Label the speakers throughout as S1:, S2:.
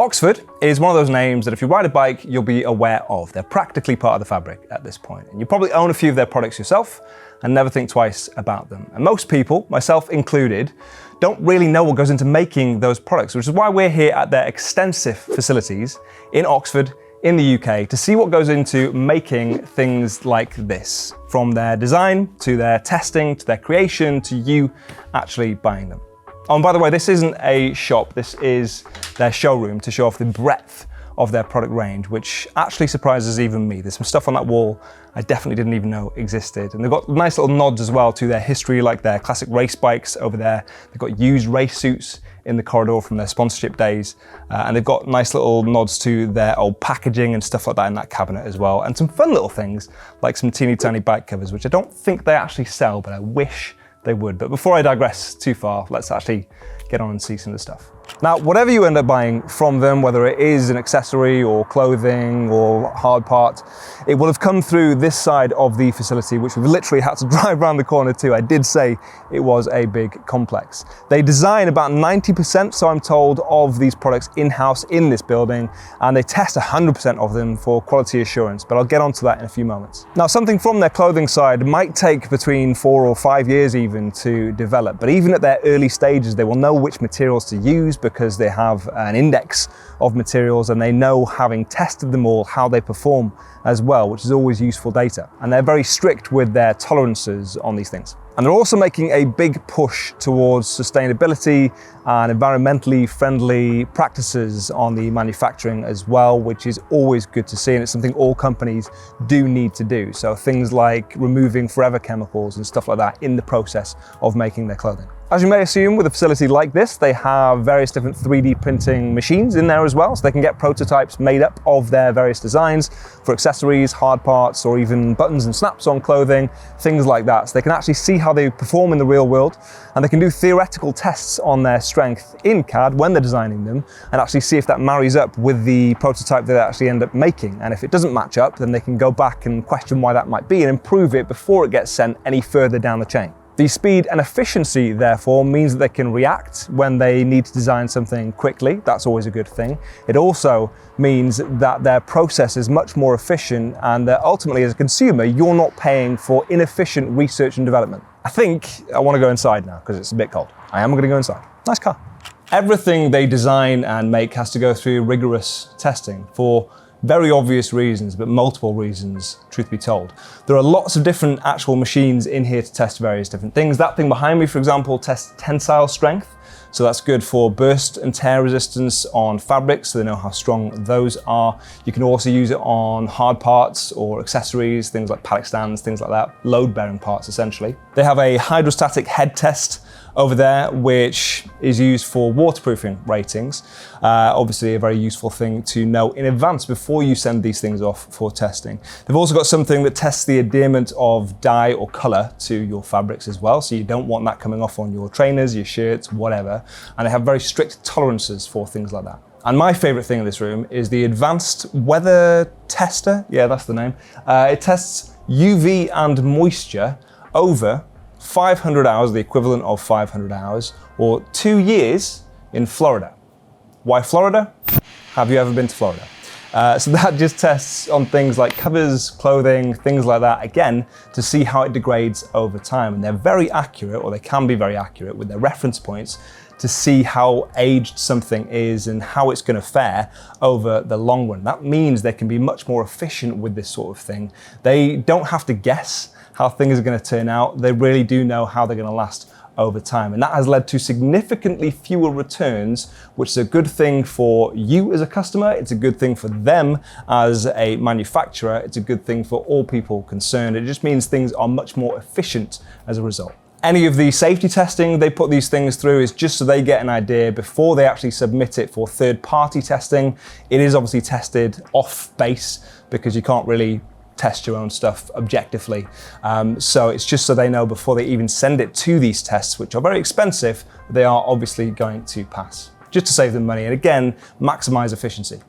S1: Oxford is one of those names that if you ride a bike, you'll be aware of. They're practically part of the fabric at this point. And you probably own a few of their products yourself and never think twice about them. And most people, myself included, don't really know what goes into making those products, which is why we're here at their extensive facilities in Oxford, in the UK, to see what goes into making things like this, from their design to their testing to their creation to you actually buying them. Oh, and by the way, this isn't a shop, this is their showroom to show off the breadth of their product range, which actually surprises even me. There's some stuff on that wall I definitely didn't even know existed. And they've got nice little nods as well to their history, like their classic race bikes over there. They've got used race suits in the corridor from their sponsorship days. And they've got nice little nods to their old packaging and stuff like that in that cabinet as well. And some fun little things, like some teeny tiny bike covers, which I don't think they actually sell, but I wish they would. But before I digress too far, let's actually get on and see some of the stuff. Now, whatever you end up buying from them, whether it is an accessory or clothing or hard part, it will have come through this side of the facility, which we've literally had to drive around the corner to. I did say it was a big complex. They design about 90%, so I'm told, of these products in-house in this building, and they test 100% of them for quality assurance, but I'll get onto that in a few moments. Now, something from their clothing side might take between 4 or 5 years even to develop, but even at their early stages, they will know which materials to use because they have an index of materials and they know, having tested them all, how they perform as well, which is always useful data. And they're very strict with their tolerances on these things. And they're also making a big push towards sustainability and environmentally friendly practices on the manufacturing as well, which is always good to see. And it's something all companies do need to do. So things like removing forever chemicals and stuff like that in the process of making their clothing. As you may assume, with a facility like this, they have various different 3D printing machines in there as well, so they can get prototypes made up of their various designs for accessories, hard parts, or even buttons and snaps on clothing, things like that. So they can actually see how they perform in the real world, and they can do theoretical tests on their strength in CAD when they're designing them, and actually see if that marries up with the prototype that they actually end up making. And if it doesn't match up, then they can go back and question why that might be and improve it before it gets sent any further down the chain. The speed and efficiency, therefore, means that they can react when they need to design something quickly. That's always a good thing. It also means that their process is much more efficient, and that ultimately, as a consumer, you're not paying for inefficient research and development. I think I want to go inside now because it's a bit cold. I am going to go inside. Nice car. Everything they design and make has to go through rigorous testing for very obvious reasons, but multiple reasons, truth be told. There are lots of different actual machines in here to test various different things. That thing behind me, for example, tests tensile strength. So that's good for burst and tear resistance on fabrics, so they know how strong those are. You can also use it on hard parts or accessories, things like paddock stands, things like that, load-bearing parts essentially. They have a hydrostatic head test over there, which is used for waterproofing ratings. Obviously a very useful thing to know in advance before you send these things off for testing. They've also got something that tests the adherence of dye or color to your fabrics as well, so you don't want that coming off on your trainers, your shirts, whatever. And they have very strict tolerances for things like that. And my favorite thing in this room is the advanced weather tester. Yeah, that's the name. It tests UV and moisture over 500 hours, the equivalent of 500 hours, or 2 years in Florida. Why Florida? Have you ever been to Florida? So that just tests on things like covers, clothing, things like that, again, to see how it degrades over time. And they're very accurate, or they can be very accurate with their reference points to see how aged something is and how it's going to fare over the long run. That means they can be much more efficient with this sort of thing. They don't have to guess how things are going to turn out. They really do know how they're going to last over time. And that has led to significantly fewer returns, which is a good thing for you as a customer. It's a good thing for them as a manufacturer. It's a good thing for all people concerned. It just means things are much more efficient as a result. Any of the safety testing they put these things through is just so they get an idea before they actually submit it for third-party testing. It is obviously tested off base because you can't really test your own stuff objectively. So it's just so they know before they even send it to these tests, which are very expensive, they are obviously going to pass, just to save them money and again, maximize efficiency.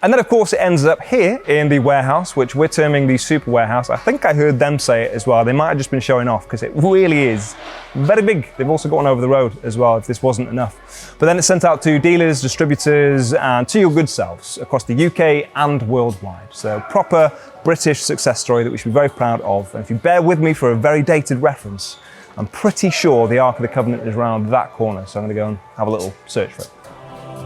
S1: And then of course it ends up here in the warehouse, which we're terming the super warehouse. I think I heard them say it as well. They might have just been showing off because it really is very big. They've also gone over the road as well if this wasn't enough. But then it's sent out to dealers, distributors, and to your good selves across the UK and worldwide. So proper British success story that we should be very proud of. And if you bear with me for a very dated reference, I'm pretty sure the Ark of the Covenant is around that corner. So I'm going to go and have a little search for it.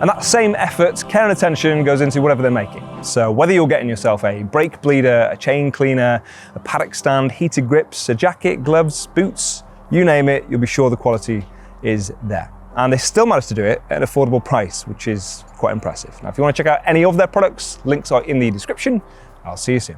S1: And that same effort, care and attention goes into whatever they're making. So whether you're getting yourself a brake bleeder, a chain cleaner, a paddock stand, heated grips, a jacket, gloves, boots, you name it, you'll be sure the quality is there. And they still managed to do it at an affordable price, which is quite impressive. Now, if you want to check out any of their products, links are in the description. I'll see you soon.